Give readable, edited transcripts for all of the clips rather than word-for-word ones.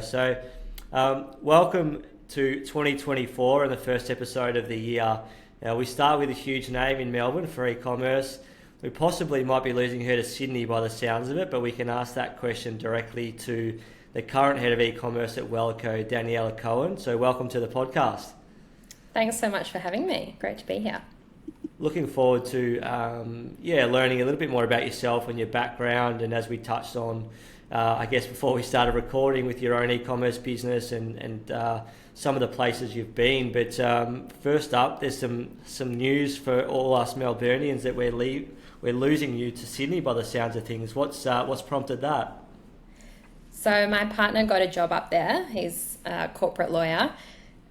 So, welcome to 2024 and the first episode of the year. Now, we start with a huge name in Melbourne for e-commerce. We possibly might be losing her to Sydney by the sounds of it, but we can ask that question directly to the current head of e-commerce at WelleCo, Daniella Cohen. So, welcome to the podcast. Thanks so much for having me. Great to be here. Looking forward to learning a little bit more about yourself and your background, and as we touched on I guess before we started recording, with your own e-commerce business and some of the places you've been. But first up, there's some news for all us Melburnians that we're losing you to Sydney by the sounds of things. What's prompted that? So my partner got a job up there. He's a corporate lawyer,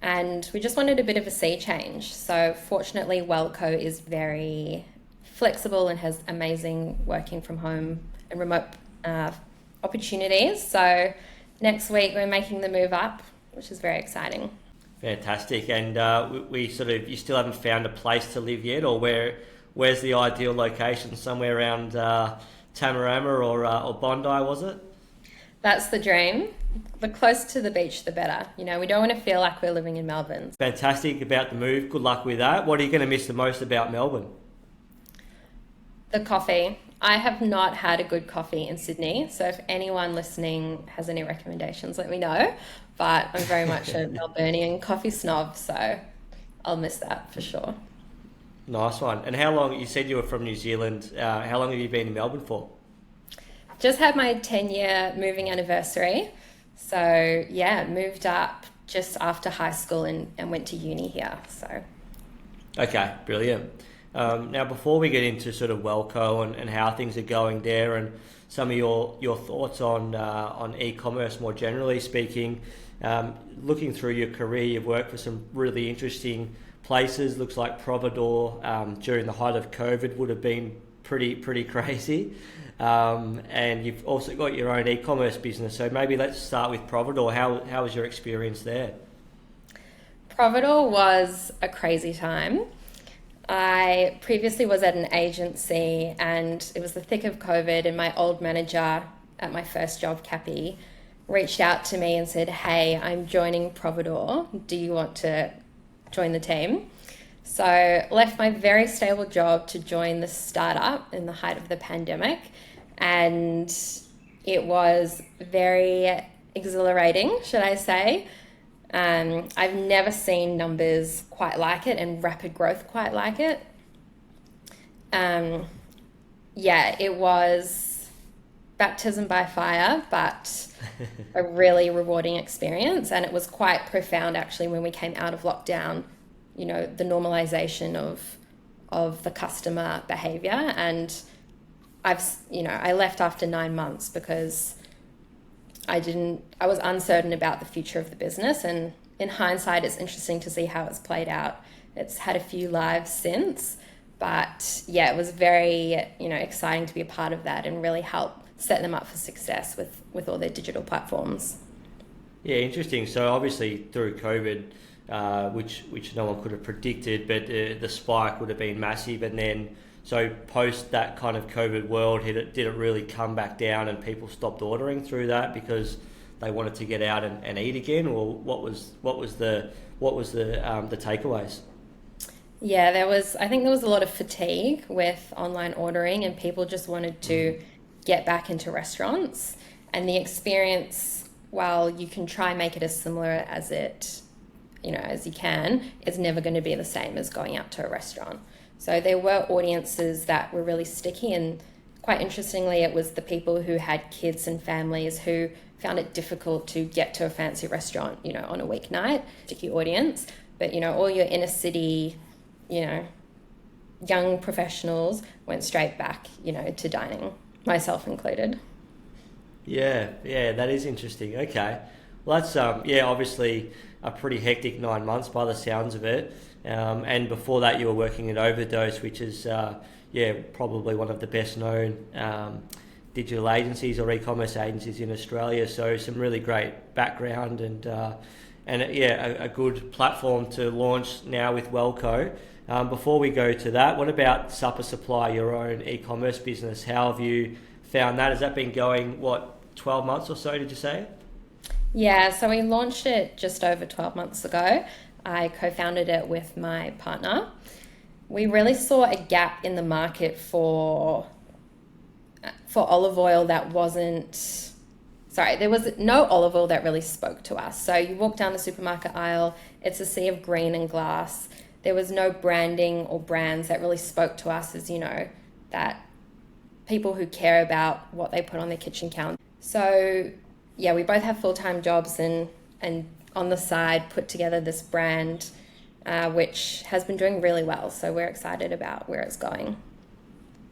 and we just wanted a bit of a sea change. So fortunately, WelleCo is very flexible and has amazing working from home and remote opportunities. So next week we're making the move up, which is very exciting. Fantastic. And you still haven't found a place to live yet, or where's the ideal location? Somewhere around Tamarama or Bondi, was it? That's the dream. The closer to the beach, the better. You know, we don't want to feel like we're living in Melbourne. Fantastic about the move. Good luck with that. What are you going to miss the most about Melbourne? The coffee. I have not had a good coffee in Sydney, so if anyone listening has any recommendations, let me know. But I'm very much a Melburnian coffee snob, so I'll miss that for sure. Nice one. And how long, you said you were from New Zealand, how long have you been in Melbourne for? Just had my 10-year moving anniversary. So yeah, moved up just after high school and went to uni here. So. Okay, brilliant. Now, before we get into sort of WelleCo and how things are going there, and some of your thoughts on e-commerce more generally speaking, looking through your career, you've worked for some really interesting places. Looks like Providore during the height of COVID would have been pretty crazy, and you've also got your own e-commerce business. So maybe let's start with Providore. How was your experience there? Providore was a crazy time. I previously was at an agency, and it was the thick of COVID, and my old manager at my first job, Cappy, reached out to me and said, "Hey, I'm joining Providore. Do you want to join the team?" So left my very stable job to join the startup in the height of the pandemic, and it was very exhilarating, should I say. I've never seen numbers quite like it and rapid growth quite like it. It was baptism by fire, but a really rewarding experience. And it was quite profound actually when we came out of lockdown, you know, the normalization of the customer behavior. And I left after 9 months because I was uncertain about the future of the business, and in hindsight, it's interesting to see how it's played out. It's had a few lives since, but yeah, it was very, exciting to be a part of that and really help set them up for success with all their digital platforms. Yeah, interesting. So obviously through COVID, which no one could have predicted, but the spike would have been massive, and then so post that kind of COVID world, did it really come back down and people stopped ordering through that because they wanted to get out and eat again, or what was the takeaways? Yeah, I think there was a lot of fatigue with online ordering, and people just wanted to get back into restaurants, and the experience, while you can try and make it as similar as you can, it's never going to be the same as going out to a restaurant. So there were audiences that were really sticky, and quite interestingly, it was the people who had kids and families who found it difficult to get to a fancy restaurant, on a weeknight, sticky audience. But, all your inner city, young professionals went straight back, to dining, myself included. Yeah, that is interesting. Okay. Well, that's, obviously a pretty hectic 9 months by the sounds of it. And before that, you were working at Overdose, which is, probably one of the best known digital agencies or e-commerce agencies in Australia. So some really great background and a good platform to launch now with WelleCo. Before we go to that, what about Supper Supply, your own e-commerce business? How have you found that? Has that been going, 12 months or so, did you say? Yeah, so we launched it just over 12 months ago. I co-founded it with my partner. We really saw a gap in the market for olive oil that wasn't, sorry, there was no olive oil that really spoke to us. So you walk down the supermarket aisle, it's a sea of green and glass. There was no branding or brands that really spoke to us as, that people who care about what they put on their kitchen counter. So yeah, we both have full-time jobs and on the side put together this brand, which has been doing really well. So we're excited about where it's going.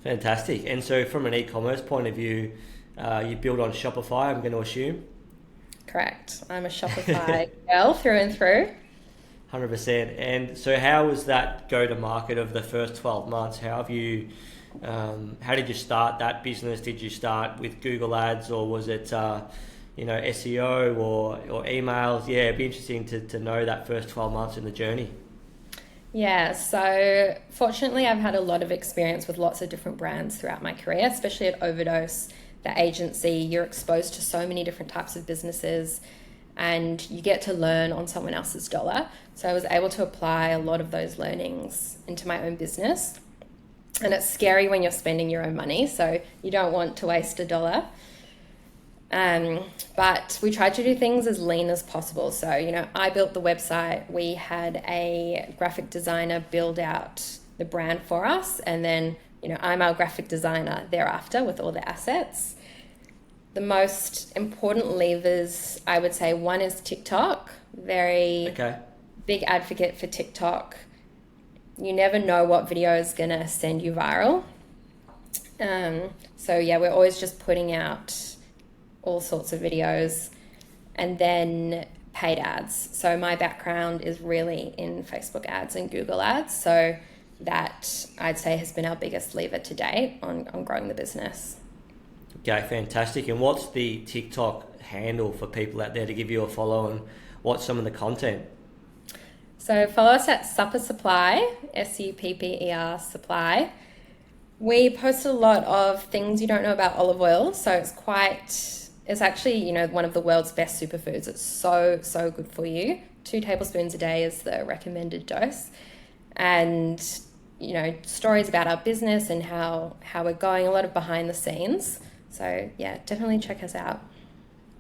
Fantastic. And so from an e-commerce point of view, you build on Shopify, I'm going to assume? Correct. I'm a Shopify girl through and through. 100%. And so how was that go-to-market of the first 12 months? How did you start that business? Did you start with Google Ads, or was it, SEO or emails? Yeah, it'd be interesting to know that first 12 months in the journey. Yeah, so fortunately I've had a lot of experience with lots of different brands throughout my career, especially at Overdose, the agency. You're exposed to so many different types of businesses and you get to learn on someone else's dollar. So I was able to apply a lot of those learnings into my own business. And it's scary when you're spending your own money, so you don't want to waste a dollar. But we tried to do things as lean as possible. So, I built the website. We had a graphic designer build out the brand for us. And then, I'm our graphic designer thereafter with all the assets. The most important levers, I would say, one is TikTok. Very big advocate for TikTok. You never know what video is going to send you viral. So yeah, we're always just putting out all sorts of videos. And then paid ads. So my background is really in Facebook ads and Google ads. So that I'd say has been our biggest lever to date on growing the business. Okay, fantastic. And what's the TikTok handle for people out there to give you a follow, and what's some of the content? So follow us at Supper Supply, SUPPER Supply. We post a lot of things you don't know about olive oil. So it's actually, one of the world's best superfoods. It's so, so good for you. 2 tablespoons a day is the recommended dose. And, stories about our business and how we're going, a lot of behind the scenes. So yeah, definitely check us out.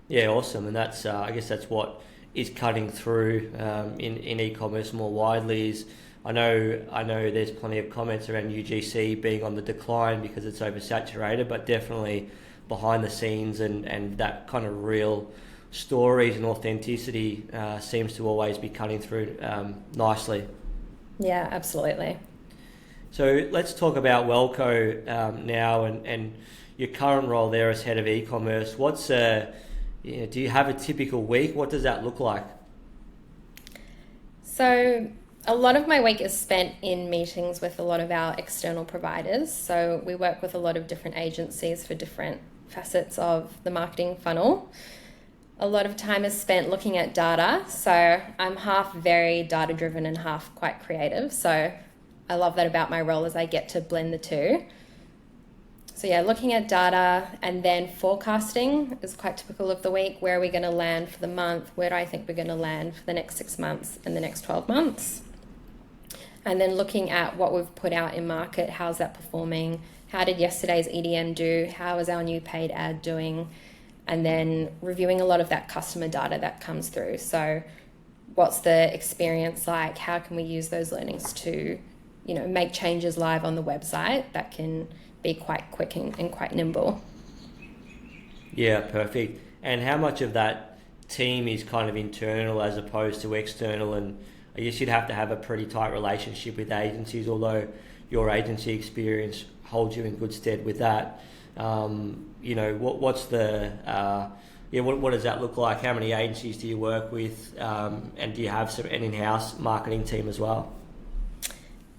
Yeah, awesome. And that's, I guess that's what is cutting through in e-commerce more widely. Is I know there's plenty of comments around UGC being on the decline because it's oversaturated, but definitely behind the scenes and that kind of real stories and authenticity seems to always be cutting through nicely. Yeah, absolutely. So let's talk about WelleCo now and your current role there as head of e-commerce. What's do you have a typical week? What does that look like? So a lot of my week is spent in meetings with a lot of our external providers. So we work with a lot of different agencies for different facets of the marketing funnel. A lot of time is spent looking at data. So I'm half very data driven and half quite creative. So I love that about my role, is I get to blend the two. So yeah, looking at data, and then forecasting is quite typical of the week. Where are we going to land for the month? Where do I think we're going to land for the next 6 months and the next 12 months? And then looking at what we've put out in market, how's that performing? How did yesterday's EDM do? How is our new paid ad doing? And then reviewing a lot of that customer data that comes through. So what's the experience like? How can we use those learnings to, make changes live on the website that can be quite quick and quite nimble? Yeah, perfect. And how much of that team is kind of internal as opposed to external? And I guess you'd have to have a pretty tight relationship with agencies, although your agency experience holds you in good stead with that. What's the what does that look like? How many agencies do you work with, and do you have an in-house marketing team as well?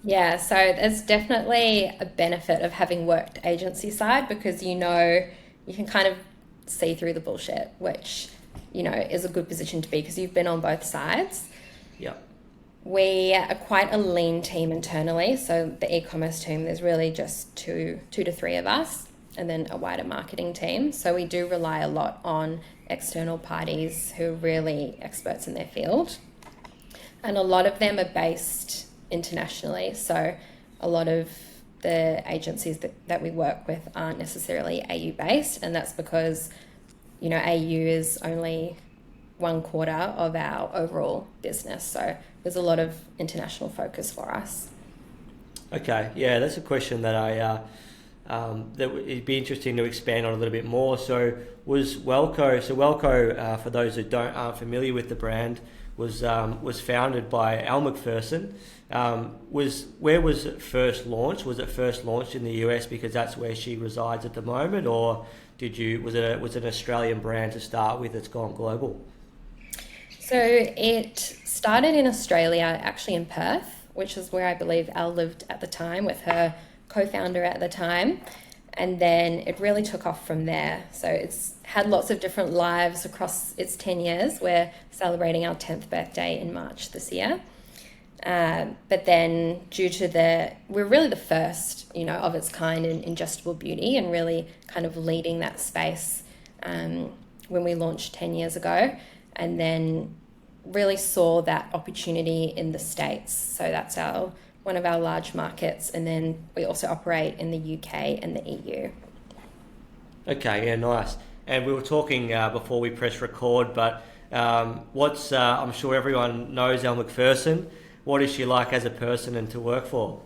Yeah, so there's definitely a benefit of having worked agency side, because you can kind of see through the bullshit, which is a good position to be because you've been on both sides. Yeah. We are quite a lean team internally. So the e-commerce team, there's really just two to three of us. and then a wider marketing team. So we do rely a lot on external parties who are really experts in their field. And a lot of them are based internationally. So a lot of the agencies that we work with aren't necessarily AU based, and that's because, you know, AU is only 1/4 of our overall business. So there's a lot of international focus for us. Okay, yeah, that's a question that it'd be interesting to expand on a little bit more. So was WelleCo? So WelleCo, for those who aren't familiar with the brand, was founded by Elle Macpherson. Where was it first launched? Was it first launched in the US because that's where she resides at the moment, or was it an Australian brand to start with that's gone global? So it started in Australia, actually in Perth, which is where I believe Elle lived at the time with her co-founder at the time. And then it really took off from there. So it's had lots of different lives across its 10 years. We're celebrating our 10th birthday in March this year. But then we're really the first, you know, of its kind in ingestible beauty, and really kind of leading that space when we launched 10 years ago, and then really saw that opportunity in the States. So that's one of our large markets, and then we also operate in the UK and the EU. Okay, yeah, nice. And we were talking before we press record, but I'm sure everyone knows Elle Macpherson. What is she like as a person and to work for?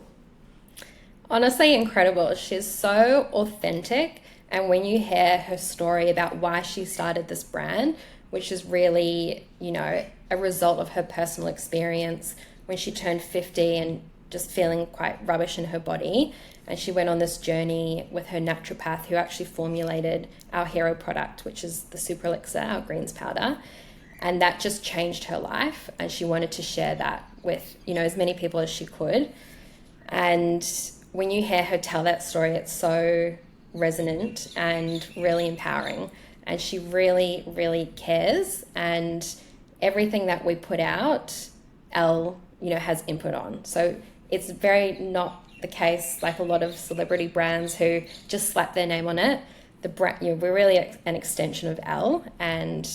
Honestly, incredible. She's so authentic, and when you hear her story about why she started this brand, which is really, you know, a result of her personal experience when she turned 50 and just feeling quite rubbish in her body. And she went on this journey with her naturopath, who actually formulated our hero product, which is the Super Elixir, our greens powder. And that just changed her life. And she wanted to share that with, you know, as many people as she could. And when you hear her tell that story, it's so resonant and really empowering. And she really, really cares. And everything that we put out, Elle, you know, has input on. So it's very not the case like a lot of celebrity brands who just slap their name on it. The brand, you know, we're really an extension of Elle, and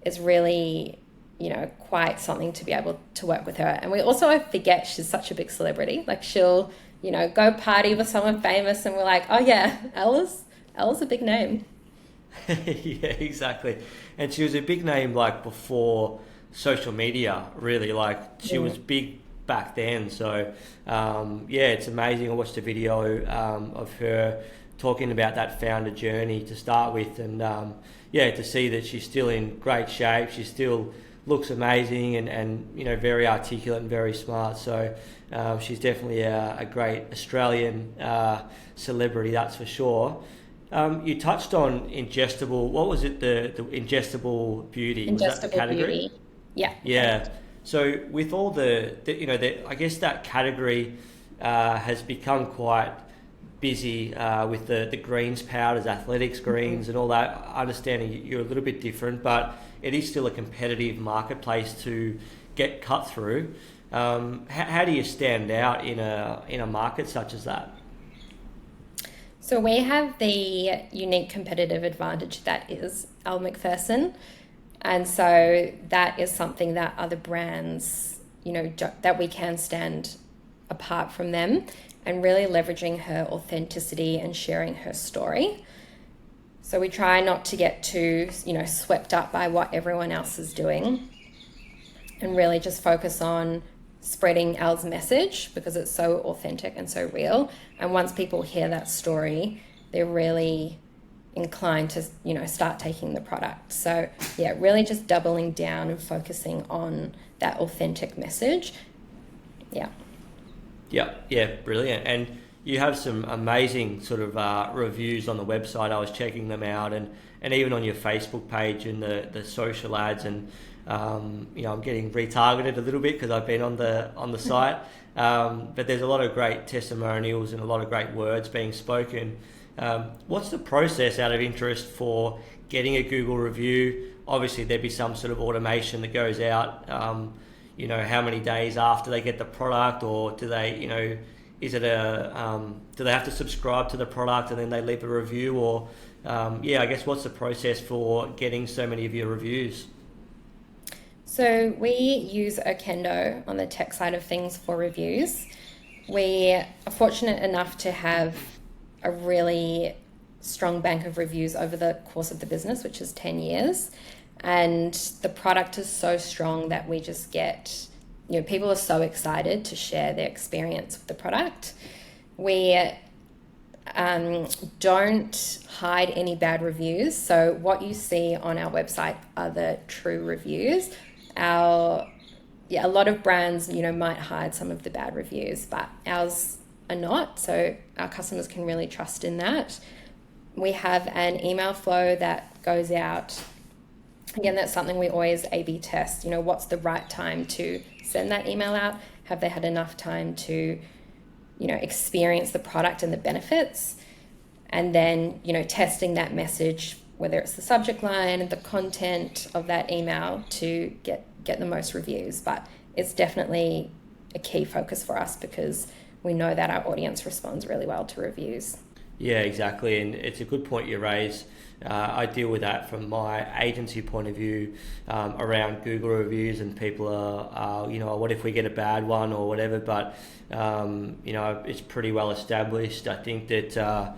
it's really, you know, quite something to be able to work with her. And we also forget she's such a big celebrity. Like, she'll, you know, go party with someone famous, and we're like, oh yeah, Elle's a big name. Yeah, exactly. And she was a big name like before social media, really. Like, she was big back then. So yeah, it's amazing. I watched a video of her talking about that founder journey to start with, and yeah, to see that she's still in great shape. She still looks amazing, and you know, very articulate and very smart. So she's definitely a great Australian celebrity, that's for sure. You touched on ingestible. What was it? The ingestible beauty. Ingestible, was that the category? beauty. Yeah. Yeah. So with all you know, I guess that category has become quite busy with the greens powders, athletics greens, and all that. Understanding you're a little bit different, but it is still a competitive marketplace to get cut through. How do you stand out in a market such as that? So we have the unique competitive advantage that is Elle Macpherson. And so that is something that other brands, you know, that we can stand apart from them, and really leveraging her authenticity and sharing her story. So we try not to get too, you know, swept up by what everyone else is doing, and really just focus on spreading Elle's message, because it's so authentic and so real. And once people hear that story, they're really inclined to, you know, start taking the product. So yeah, really just doubling down and focusing on that authentic message. Yeah, brilliant. And you have some amazing sort of reviews on the website. I was checking them out, and even on your Facebook page and the social ads, and you know, I'm getting retargeted a little bit because I've been on the site, but there's a lot of great testimonials and a lot of great words being spoken. What's the process, out of interest, for getting a Google review? Obviously, there'd be some sort of automation that goes out, you know, how many days after they get the product, or do they, you know, is it do they have to subscribe to the product and then they leave a review, or I guess what's the process for getting so many of your reviews? So we use Okendo on the tech side of things for reviews. We are fortunate enough to have a really strong bank of reviews over the course of the business, which is 10 years. And the product is so strong that we just get, people are so excited to share their experience with the product. We don't hide any bad reviews. So what you see on our website are the true reviews. A lot of brands, might hide some of the bad reviews, but ours are not. So our customers can really trust in that. We have an email flow that goes out. Again, that's something we always A/B test. What's the right time to send that email out? Have they had enough time to, experience the product and the benefits? And then, testing that message, whether it's the subject line and the content of that email to get the most reviews. But it's definitely a key focus for us because we know that our audience responds really well to reviews. Yeah, exactly. And it's a good point you raise. I deal with that from my agency point of view around Google reviews, and people are, what if we get a bad one or whatever? But, it's pretty well established. I think that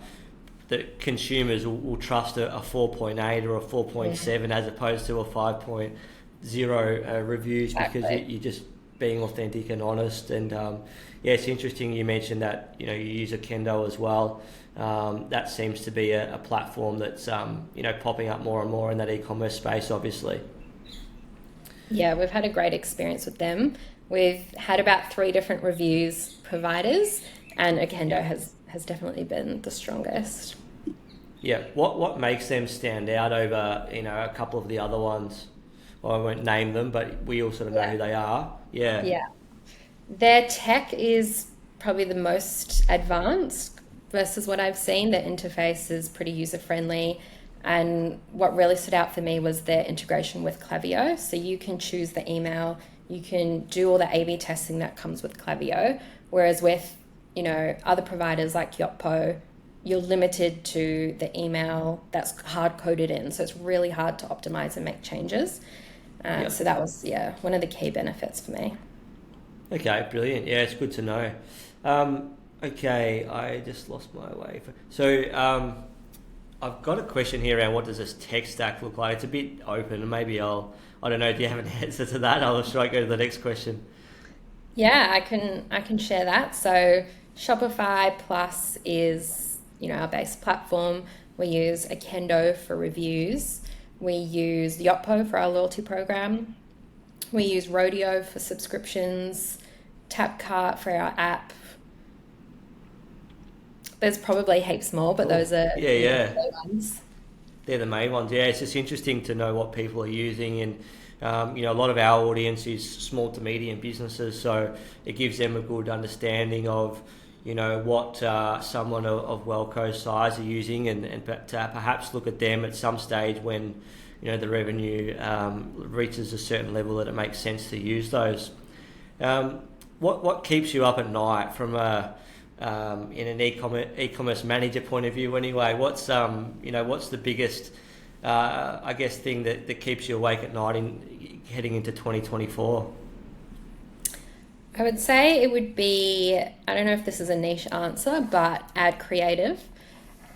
that consumers will trust a 4.8 or a 4.7 as opposed to a 5.0 reviews, because you're just being authentic and honest. And it's interesting you mentioned that you use Okendo as well. That seems to be a platform that's popping up more and more in that e-commerce space, obviously. Yeah, we've had a great experience with them. We've had about 3 different reviews providers, and Okendo has definitely been the strongest. Yeah, what makes them stand out over a couple of the other ones? Well, I won't name them, but we all sort of know who they are. Yeah. Their tech is probably the most advanced versus what I've seen. Their interface is pretty user-friendly. And what really stood out for me was their integration with Klaviyo. So you can choose the email, you can do all the A/B testing that comes with Klaviyo. Whereas with, other providers like WelleCo, you're limited to the email that's hard-coded in. So it's really hard to optimize and make changes. So that was, one of the key benefits for me. Okay, brilliant. Yeah, it's good to know. Okay, I just lost my way. So I've got a question here around what does this tech stack look like? It's a bit open, and maybe I don't know, do you have an answer to that? Should I go to the next question? Yeah, I can share that. So Shopify Plus is, our base platform. We use Okendo for reviews. We use Yotpo for our loyalty program. We use Rodeo for subscriptions, TapCart for our app. There's probably heaps more, but those are the ones. They're the main ones. Yeah, it's just interesting to know what people are using, and a lot of our audience is small to medium businesses, so it gives them a good understanding of what someone of WelleCo's size are using, and to perhaps look at them at some stage when the revenue reaches a certain level that it makes sense to use those. What keeps you up at night from in an e-commerce manager point of view anyway? What's the biggest thing that keeps you awake at night heading into 2024? I would say it would be, I don't know if this is a niche answer, but ad creative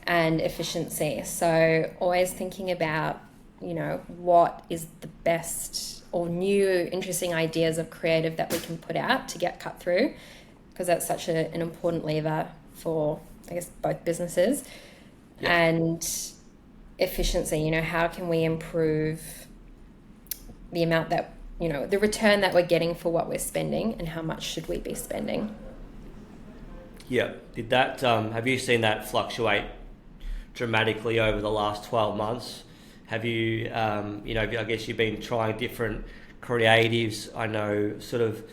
and efficiency. So always thinking about, what is the best or new interesting ideas of creative that we can put out to get cut through, because that's such an important lever for, I guess, both businesses. Yeah. And efficiency, how can we improve the amount that, the return that we're getting for what we're spending, and how much should we be spending? Yeah. Did that, have you seen that fluctuate dramatically over the last 12 months? Have you, I guess you've been trying different creatives. I know sort of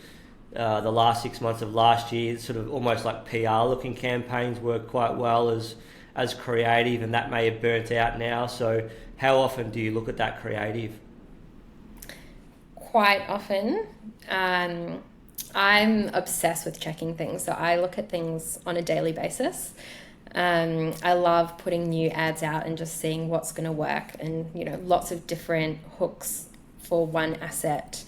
the last 6 months of last year, sort of almost like PR looking campaigns work quite well as creative, and that may have burnt out now. So how often do you look at that creative? Quite often. I'm obsessed with checking things. So I look at things on a daily basis. I love putting new ads out and just seeing what's going to work, and lots of different hooks for one asset.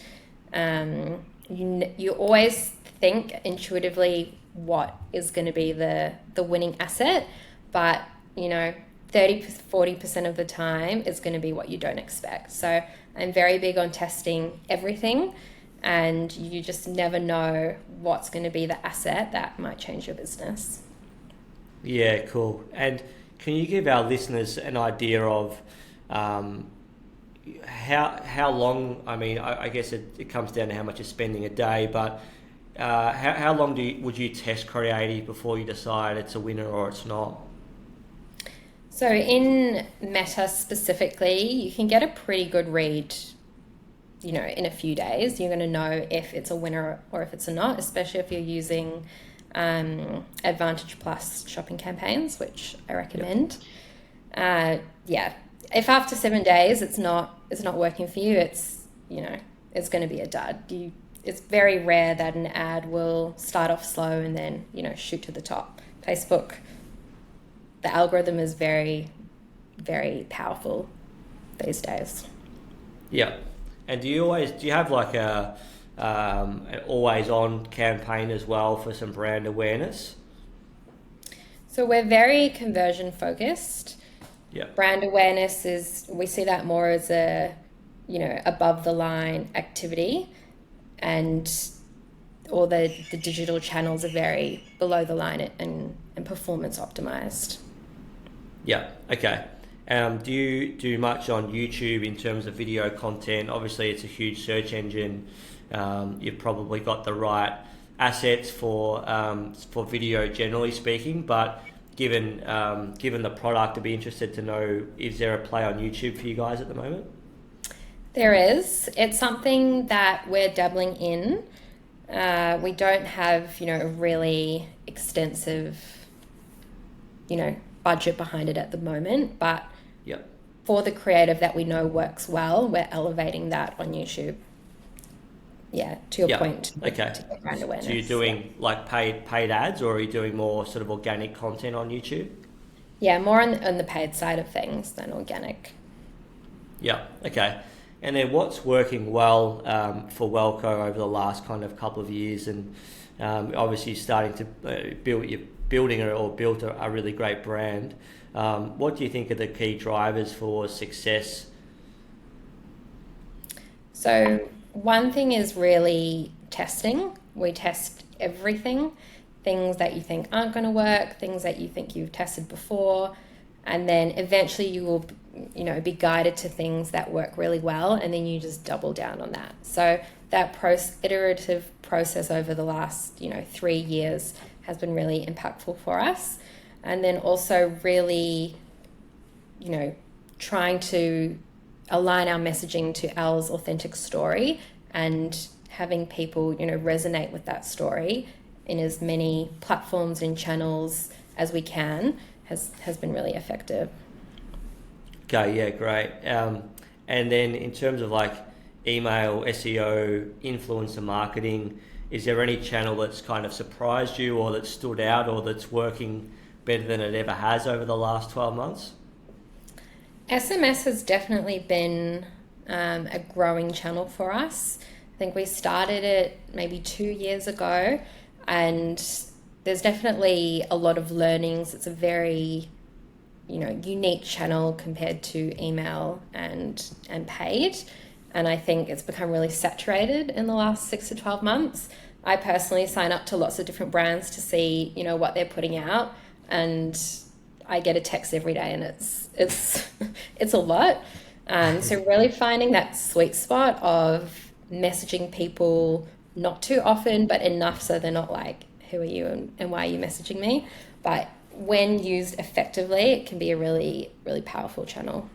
You always think intuitively what is going to be the winning asset, but 30-40% of the time it's going to be what you don't expect. So I'm very big on testing everything, and you just never know what's going to be the asset that might change your business. Yeah, cool. And can you give our listeners an idea of how long? I mean, I guess it comes down to how much you're spending a day, but how long would you test creative before you decide it's a winner or it's not? So in Meta specifically, you can get a pretty good read, in a few days. You're going to know if it's a winner or if it's a not, especially if you're using Advantage Plus shopping campaigns, which I recommend. If after 7 days it's not working for you, it's going to be a dud. It's very rare that an ad will start off slow and then shoot to the top. Facebook, the algorithm is very, very powerful these days. Yeah. And do you have like an always on campaign as well for some brand awareness? So we're very conversion focused. Yeah. Brand awareness we see that more as a, above the line activity, and all the digital channels are very below the line and performance optimized. Yeah. Okay. Do you do much on YouTube in terms of video content? Obviously, it's a huge search engine. You've probably got the right assets for video, generally speaking. But given the product, I'd be interested to know, is there a play on YouTube for you guys at the moment? There is. It's something that we're dabbling in. We don't have a really extensive budget behind it at the moment, but yep. For the creative that we know works well, we're elevating that on YouTube. Yeah, to your point. Okay. To get brand awareness. So you're doing like paid ads, or are you doing more sort of organic content on YouTube? Yeah, more on the paid side of things than organic. Yeah. Okay. And then what's working well for WelleCo over the last kind of couple of years, and obviously starting to built a really great brand. What do you think are the key drivers for success? So one thing is really testing. We test everything, things that you think aren't going to work, things that you think you've tested before, and then eventually you will be guided to things that work really well, and then you just double down on that. So that iterative process over the last 3 years has been really impactful for us. And then also really trying to align our messaging to Al's authentic story, and having people resonate with that story in as many platforms and channels as we can has been really effective. Okay, yeah, great. And then in terms of like email, SEO, influencer marketing, is there any channel that's kind of surprised you, or that stood out, or that's working better than it ever has over the last 12 months? SMS has definitely been a growing channel for us. I think we started it maybe 2 years ago, and there's definitely a lot of learnings. It's a very unique channel compared to email and paid. And I think it's become really saturated in the last 6 to 12 months. I personally sign up to lots of different brands to see, what they're putting out, and I get a text every day, and it's a lot. So really finding that sweet spot of messaging people not too often, but enough so they're not like, who are you and why are you messaging me? But when used effectively, it can be a really, really powerful channel.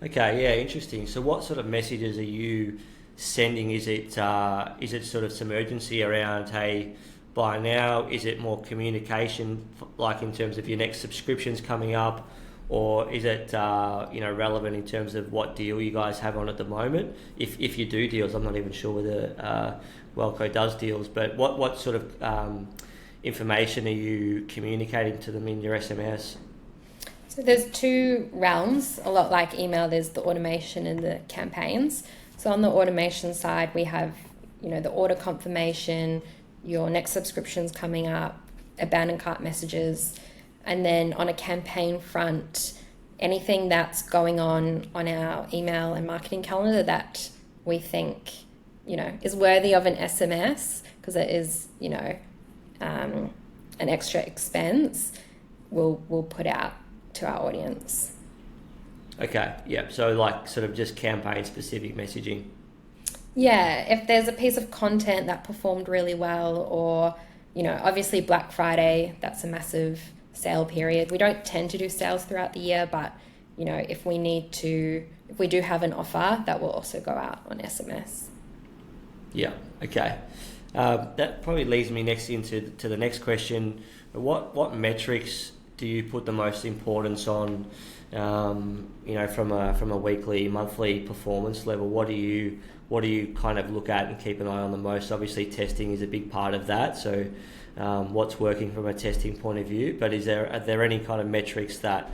Okay, yeah, interesting. So what sort of messages are you sending? Is it sort of some urgency around, hey, buy now? Is it more communication, like in terms of your next subscriptions coming up? or is it relevant in terms of what deal you guys have on at the moment? If you do deals, I'm not even sure whether WelleCo does deals, but what sort of information are you communicating to them in your SMS? So there's two realms, a lot like email. There's the automation and the campaigns. So on the automation side, we have, the order confirmation, your next subscription's coming up, abandoned cart messages. And then on a campaign front, anything that's going on our email and marketing calendar that we think, is worthy of an SMS, because it is, an extra expense, we'll put out to our audience. Okay, yeah. So like sort of just campaign specific messaging. Yeah, if there's a piece of content that performed really well, or, obviously Black Friday, that's a massive sale period. We don't tend to do sales throughout the year, but, if we do have an offer, that will also go out on SMS. Yeah, okay. That probably leads me next into the next question. What metrics do you put the most importance on, from a weekly, monthly performance level? What do you kind of look at and keep an eye on the most? Obviously, testing is a big part of that. So, what's working from a testing point of view? But are there any kind of metrics that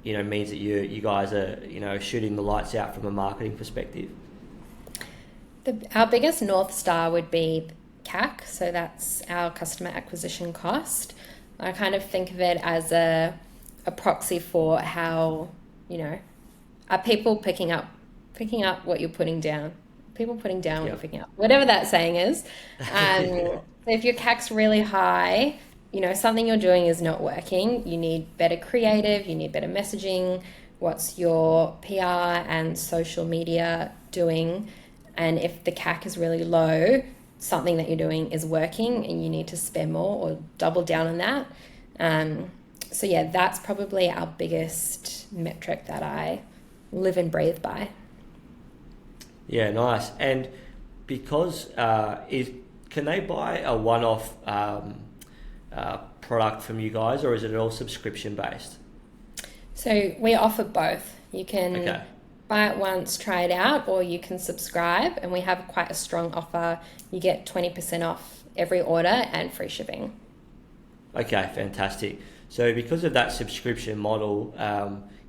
means that you guys are shooting the lights out from a marketing perspective? Our biggest North Star would be CAC, so that's our customer acquisition cost. I kind of think of it as a proxy for how, are people picking up what you're putting down? People putting down what you're picking up, whatever that saying is. So if your CAC's really high, something you're doing is not working. You need better creative, you need better messaging. What's your PR and social media doing? And if the CAC is really low, something that you're doing is working and you need to spend more or double down on that. So yeah, that's probably our biggest metric that I live and breathe by. Yeah, nice. And because can they buy a one-off product from you guys, or is it all subscription based? So we offer both. You can buy it once, try it out, or you can subscribe, and we have quite a strong offer. You get 20% off every order and free shipping. Okay, fantastic. So because of that subscription model,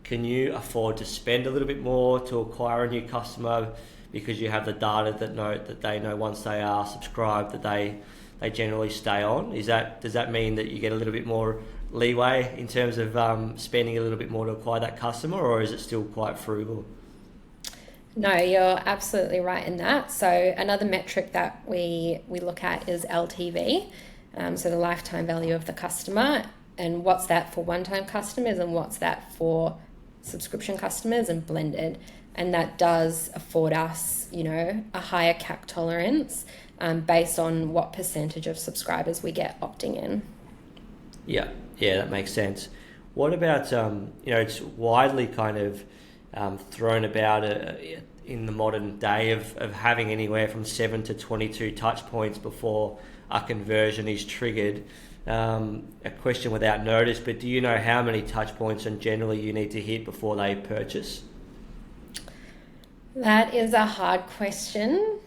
can you afford to spend a little bit more to acquire a new customer, because you have the data that they know once they are subscribed that they generally stay on? Does that mean that you get a little bit more leeway in terms of spending a little bit more to acquire that customer, or is it still quite frugal? No, you're absolutely right in that. So another metric that we look at is LTV, so the lifetime value of the customer, and what's that for one-time customers and what's that for subscription customers, and blended. And that does afford us, a higher CAC tolerance based on what percentage of subscribers we get opting in. Yeah, that makes sense. What about, it's widely kind of thrown about in the modern day of having anywhere from 7 to 22 touch points before a conversion is triggered. A question without notice, but do you know how many touch points and generally you need to hit before they purchase? That is a hard question.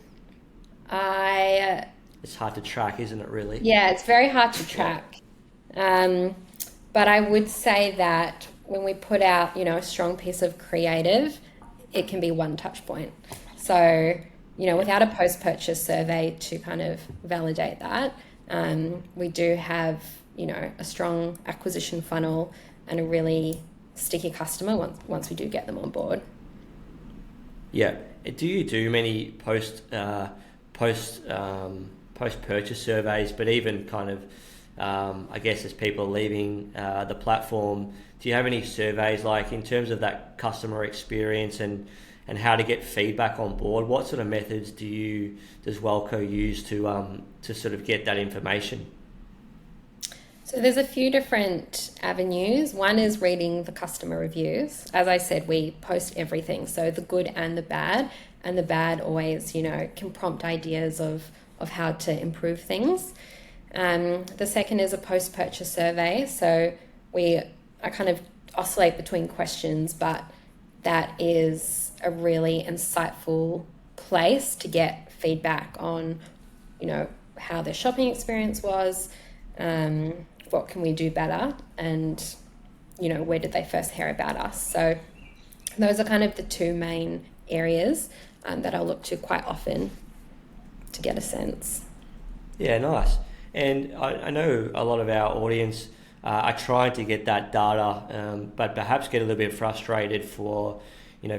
It's hard to track, isn't it, really? Yeah, it's very hard to track. But I would say that when we put out, a strong piece of creative, it can be one touch point. So, without a post-purchase survey to kind of validate that, we do have, a strong acquisition funnel and a really sticky customer once we do get them on board. Yeah. Do you do many post-purchase surveys, but even kind of, I guess as people are leaving the platform, do you have any surveys like in terms of that customer experience and how to get feedback on board? What sort of methods does WelleCo use to sort of get that information? So there's a few different avenues. One is reading the customer reviews. As I said, we post everything, so the good and the bad. And the bad always, can prompt ideas of how to improve things. The second is a post-purchase survey. So I kind of oscillate between questions, but that is a really insightful place to get feedback on, how their shopping experience was, what can we do better, and, where did they first hear about us. So those are kind of the two main areas that I'll look to quite often to get a sense. Yeah, nice. And I know a lot of our audience are trying to get that data, but perhaps get a little bit frustrated for,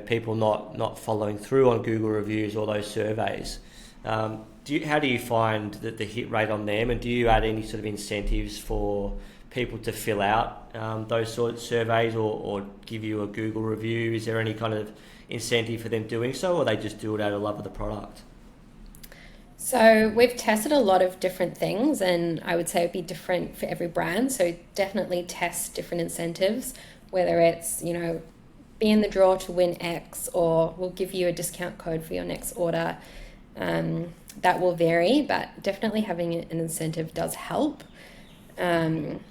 people not following through on Google reviews or those surveys. How do you find that the hit rate on them, and do you add any sort of incentives for people to fill out those sort of surveys or give you a Google review? Is there any kind of incentive for them doing so, or they just do it out of love of the product? So we've tested a lot of different things, and I would say it'd be different for every brand. So definitely test different incentives, whether it's, be in the draw to win X, or we'll give you a discount code for your next order. That will vary, but definitely having an incentive does help. And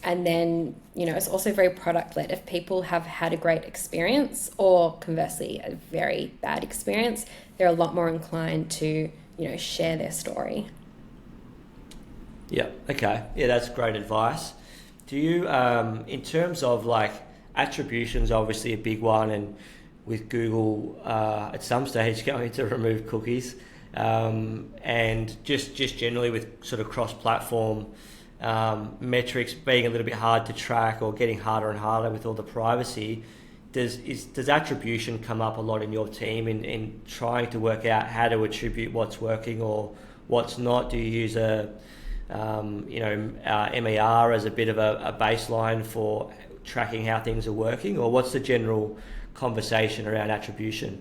then, it's also very product led. If people have had a great experience, or conversely, a very bad experience, they're a lot more inclined to share their story. Yeah, okay. Yeah, that's great advice. Do you, in terms of attribution's obviously a big one, and with Google at some stage going to remove cookies, and just generally with sort of cross-platform metrics being a little bit hard to track or getting harder and harder with all the privacy, does attribution come up a lot in your team in trying to work out how to attribute what's working or what's not? Do you use a MER as a bit of a baseline for tracking how things are working, or what's the general conversation around attribution?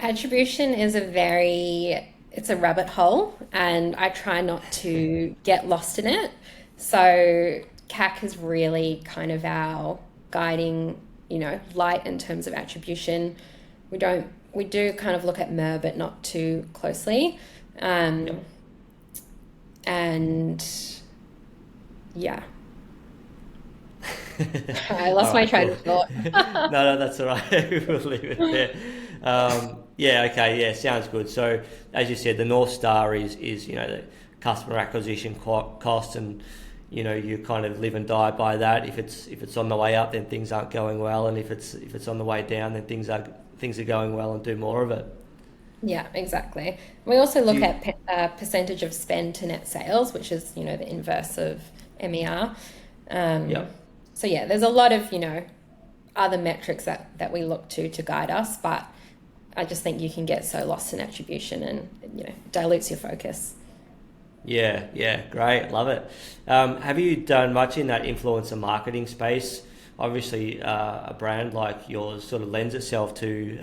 Attribution is it's a rabbit hole, and I try not to get lost in it. So CAC is really kind of our guiding, light in terms of attribution. We do kind of look at MER, but not too closely. And yeah. I lost my train of thought. No, that's all right. We'll leave it there. Sounds good. So, as you said, the North Star is the customer acquisition cost, and you kind of live and die by that. If it's on the way up, then things aren't going well, and if it's on the way down, then things are going well, and do more of it. Yeah, exactly. We also look at percentage of spend to net sales, which is the inverse of MER. So yeah, there's a lot of other metrics that we look to guide us, but I just think you can get so lost in attribution, and dilutes your focus. Yeah, great, love it. Have you done much in that influencer marketing space? Obviously, a brand like yours sort of lends itself to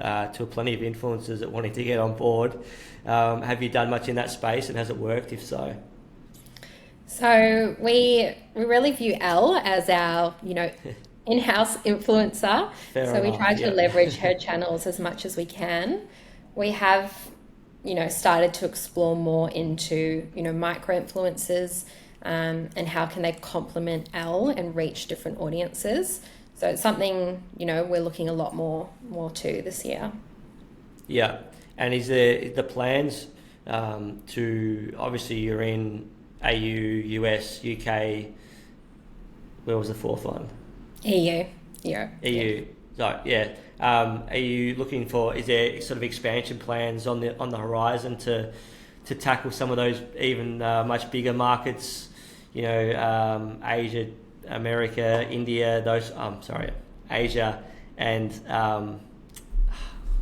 plenty of influencers that wanting to get on board. Have you done much in that space, and has it worked? If so? So we really view Elle as our in-house influencer. Fair so we enough, try to yeah. leverage her channels as much as we can. We have started to explore more into micro influencers, and how can they complement Elle and reach different audiences. So it's something we're looking a lot more to this year. Yeah, and is the plans to, obviously you're in AU, US, UK, where was the fourth one? EU, Europe. EU, sorry, yeah. Are you looking for, is there sort of expansion plans on the horizon to tackle some of those even much bigger markets, Asia, America, India, Asia, and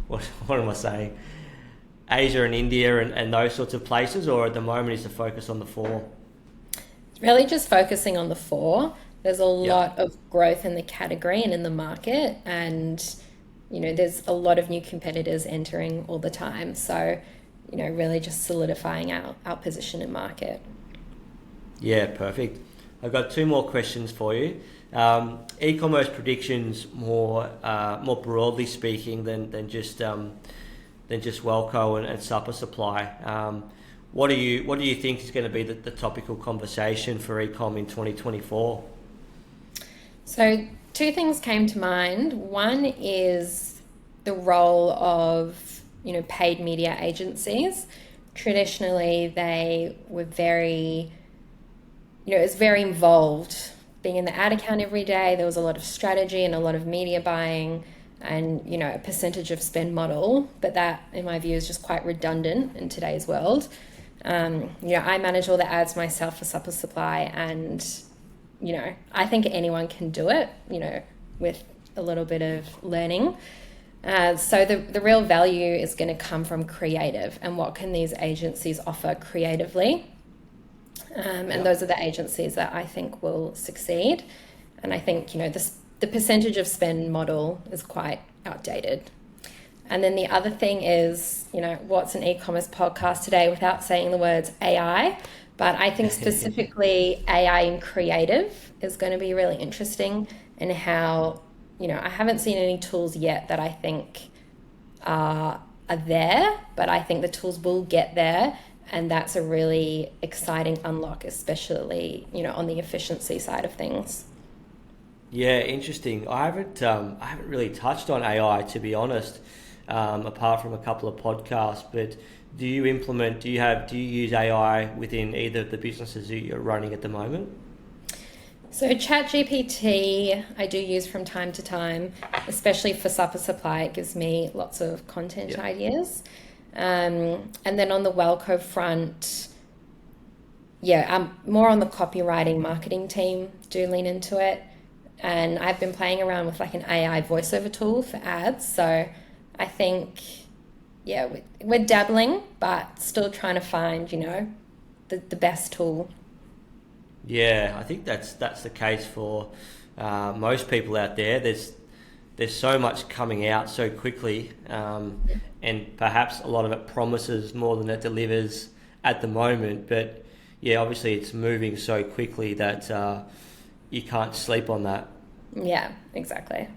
what am I saying? Asia and India and those sorts of places, or at the moment is the focus on the four? Really just focusing on the four. There's a lot of growth in the category and in the market, and there's a lot of new competitors entering all the time. So, really just solidifying our position in market. Yeah, perfect. I've got two more questions for you. E-commerce predictions, more broadly speaking than just WelleCo and supper supply. What do you think is going to be the topical conversation for e-com in 2024? So two things came to mind. One is the role of, paid media agencies. Traditionally, they were very, it's very involved. Being in the ad account every day, there was a lot of strategy and a lot of media buying and, a percentage of spend model. But that, in my view, is just quite redundant in today's world. I manage all the ads myself for Supper Supply, and, I think anyone can do it, with a little bit of learning. So the real value is going to come from creative and what can these agencies offer creatively. And those are the agencies that I think will succeed. And I think, the percentage of spend model is quite outdated. And then the other thing is, what's an e-commerce podcast today without saying the words AI? But I think specifically AI in creative is going to be really interesting, and how, I haven't seen any tools yet that I think are there, but I think the tools will get there. And that's a really exciting unlock, especially, on the efficiency side of things. Yeah, interesting. I haven't really touched on AI, to be honest, apart from a couple of podcasts. But do you use AI within either of the businesses that you're running at the moment? So ChatGPT I do use from time to time, especially for Supper Supply. It gives me lots of content ideas. And then on the WelleCo front, I'm more on the copywriting marketing team, do lean into it. And I've been playing around with like an AI voiceover tool for ads. So I think, we're dabbling, but still trying to find, the best tool. Yeah, I think that's the case for most people out there. There's so much coming out so quickly, and perhaps a lot of it promises more than it delivers at the moment. But obviously it's moving so quickly that you can't sleep on that. Yeah, exactly.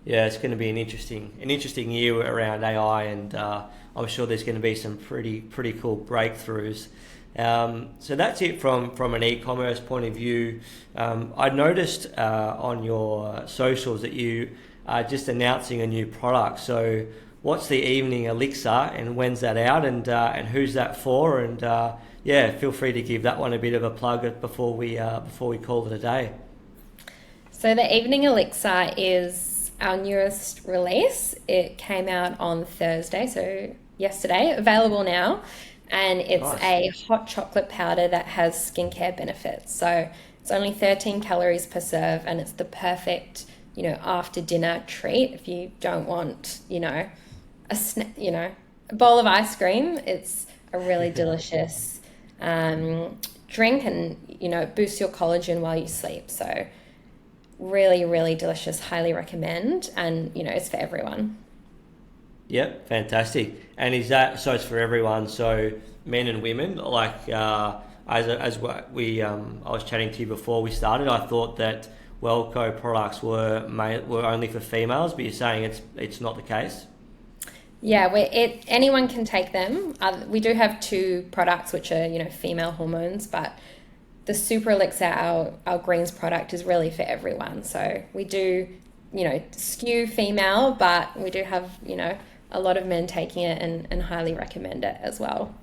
Yeah, it's going to be an interesting year around AI, and I'm sure there's going to be some pretty cool breakthroughs. So that's it from an e-commerce point of view. I noticed on your socials that you are just announcing a new product. So what's the Evening Elixir, and when's that out, and who's that for? And feel free to give that one a bit of a plug before we call it a day. So the Evening Elixir is our newest release. It came out on Thursday, so yesterday, available now. And it's a hot chocolate powder that has skincare benefits. So it's only 13 calories per serve, and it's the perfect, after dinner treat. If you don't want, a bowl of ice cream, it's a really delicious drink, and, it boosts your collagen while you sleep. So really, really delicious. Highly recommend. And, it's for everyone. Yep, fantastic. And is that so? It's for everyone. So men and women. Like as we I was chatting to you before we started. I thought that WelleCo products were only for females, but you're saying it's not the case. Yeah, anyone can take them. We do have two products which are female hormones, but the Super Elixir, our greens product, is really for everyone. So we do skew female, but we do have a lot of men taking it, and highly recommend it as well.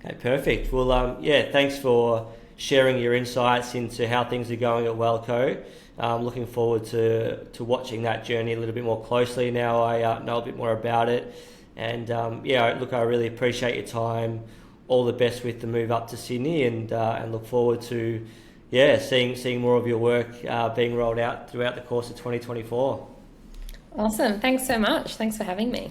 Okay, perfect. Well, thanks for sharing your insights into how things are going at WelleCo. Looking forward to watching that journey a little bit more closely now I know a bit more about it. And I really appreciate your time. All the best with the move up to Sydney, and look forward to seeing more of your work being rolled out throughout the course of 2024. Awesome. Thanks so much. Thanks for having me.